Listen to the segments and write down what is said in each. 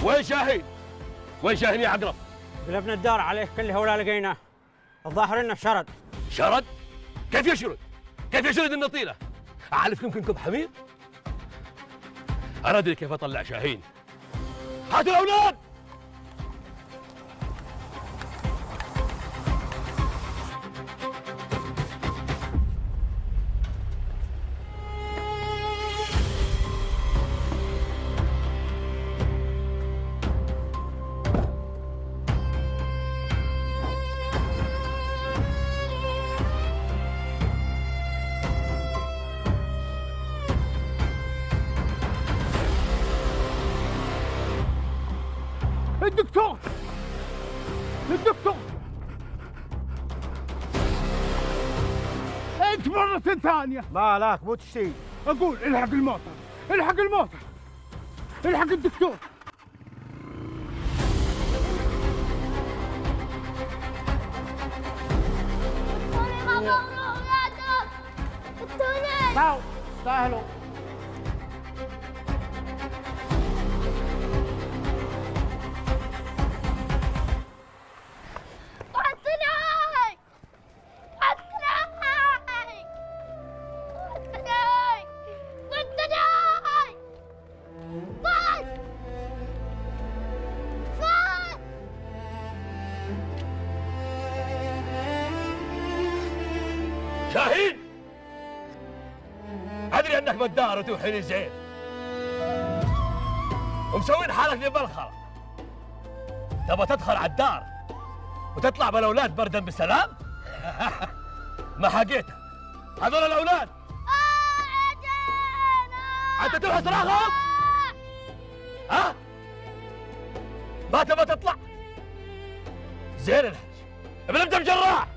وين شاهين؟ وين شاهين يا عقرب؟ قلبنا الدار عليه كله ولا لقيناه. الظاهر انه شرد. شرد؟ كيف يشرد؟ كيف يشرد النطيله؟ اعرف يمكنكم حمير؟ انا ادري كيف اطلع شاهين. هاتوا الاولاد! الدكتور الدكتور انت مرة ثانية. مالك مو تشتي؟ اقول الحق الموتر، الحق الموتر، الحق الدكتور. استاهلوا. شاهين! ادري انك بدار وتوحي لي زين ومسوين حالك ذي بالخرا. تبغى تدخل على الدار وتطلع بالاولاد بردا بسلام؟ ما حقيتها. هذول الاولاد انت تبغى صراخهم؟ ها؟ ما تبغى تطلع؟ زين الحج ابن انت مجراح.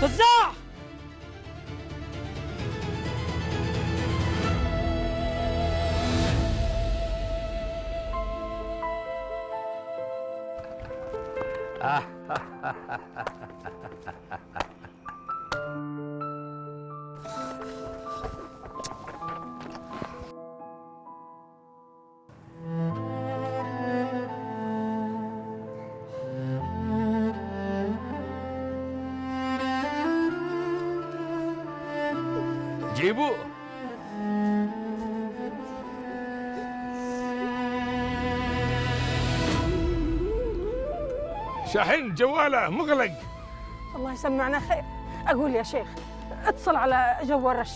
فزاع! جيبوه. شاهين جواله مغلق. الله يسمعنا خير. أقول يا شيخ اتصل على جوال رش.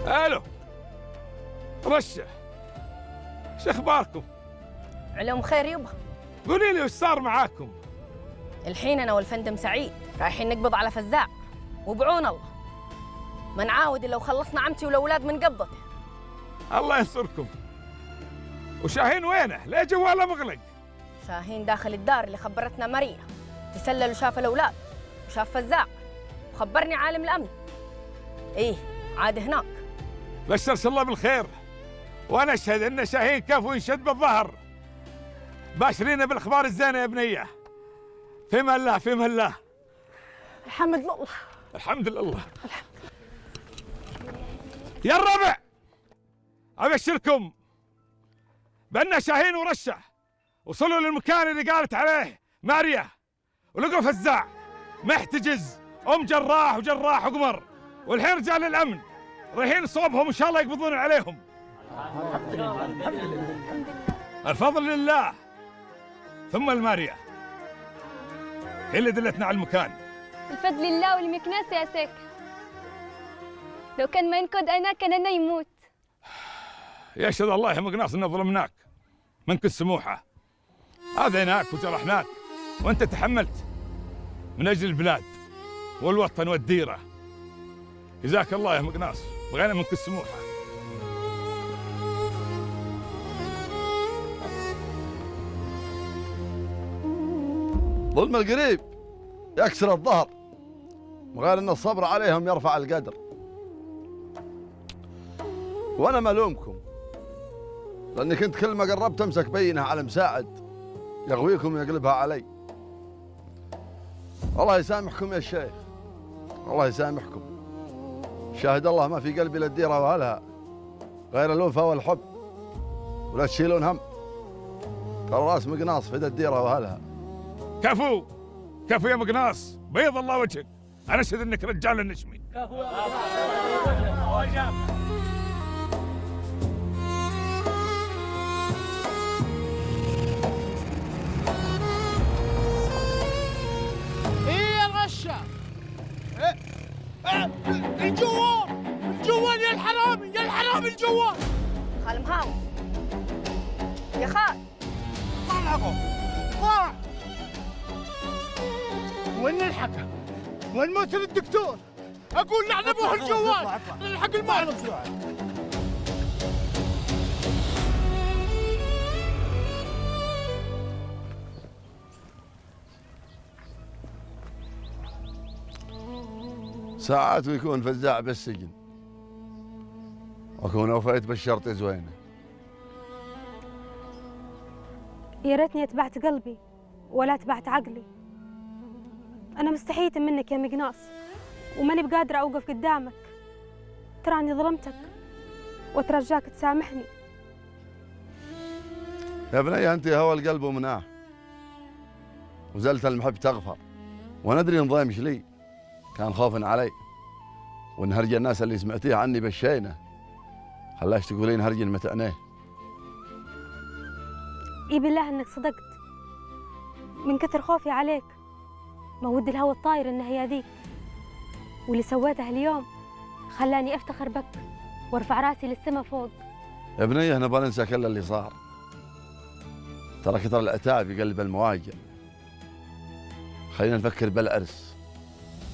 الو رشه، شو اخباركم؟ علوم خير يبا. قولي لي وش صار معاكم؟ الحين انا والفندم سعيد رايحين نقبض على فزاع وبعون الله ما نعاود الا وخلصنا عمتي والاولاد من قبضته. الله ينصركم. وشاهين وينه؟ ليه جواله مغلق؟ شاهين داخل الدار اللي خبرتنا ماريا، تسلل وشاف الاولاد وشاف فزاع وخبرني عالم الامن. ايه عاد هناك. بشرش الله بالخير، وانا اشهد ان شاهين كفو ينشد بالظهر. باشرينا بالاخبار الزينه يا بنيه. فيما الله فيما الله. الحمد لله. الحمد لله. يا الربع ابشركم بان شاهين ورشه وصلوا للمكان اللي قالت عليه ماريا ولقوا فزاع محتجز جراح وجراح وقمر، والحين رجال الامن رايحين صوبهم ان شاء الله يقبضون عليهم. الفضل لله ثم الماريا هي اللي دلتنا على المكان. الفضل لله والمكناس يا ساكر. لو كان ما ينقذ انا كان انا يموت. يشهد الله يا مقناص ان ظلمناك منك السموحه. اذيناك وجرحناك وانت تحملت من اجل البلاد والوطن والديره. جزاك الله يا مقناص، بغينا منك السموحه. ظلم القريب يكسر الظهر، وغير أن الصبر عليهم يرفع القدر. وأنا ملومكم لأني كنت كل ما قربت أمسك بينه على مساعد يغويكم ويقلبها علي. الله يسامحكم يا شيخ، الله يسامحكم. شاهد الله ما في قلبي للديرة وأهلها غير الوفا والحب، ولا تشيلون هم، ترى راس مقناص فدى الديرة وأهلها. كفو كفو يا مقناص، بيض الله وجهك، أنا أشهد إنك رجال النشمي. الجوال يا الحرامي، يا الحرامي الجوال. خال مهاوي يا خال، طلعوا ضاع. وين الحكم؟ وين موتر الدكتور؟ اقول نحن ابوه الجوال، نلحق المال. ساعات ويكون فزاع بالسجن واكون وفيت بالشرط زوينه. يا ريتني اتبعت قلبي ولا اتبعت عقلي. انا مستحيت منك يا مقناص وماني بقادره اوقف قدامك. تراني ظلمتك واترجاك تسامحني. يا بني انت هوى القلب ومناه، وزلت المحب تغفر، وانا ادري نضيمش لي كان خوف علي، وان هرج الناس اللي سمعتيه عني بالشينه خلاش تقولين هرج متعنيه. اي بالله انك صدقت، من كثر خوفي عليك ما ودي الهوى الطاير انها هي ذيك، واللي سويته اليوم خلاني افتخر بك وارفع راسي للسما فوق. يا بني نبغى ننسى كل اللي صار، ترى كثر العتاب يقلب المواجع. خلينا نفكر بالعرس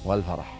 والفرح.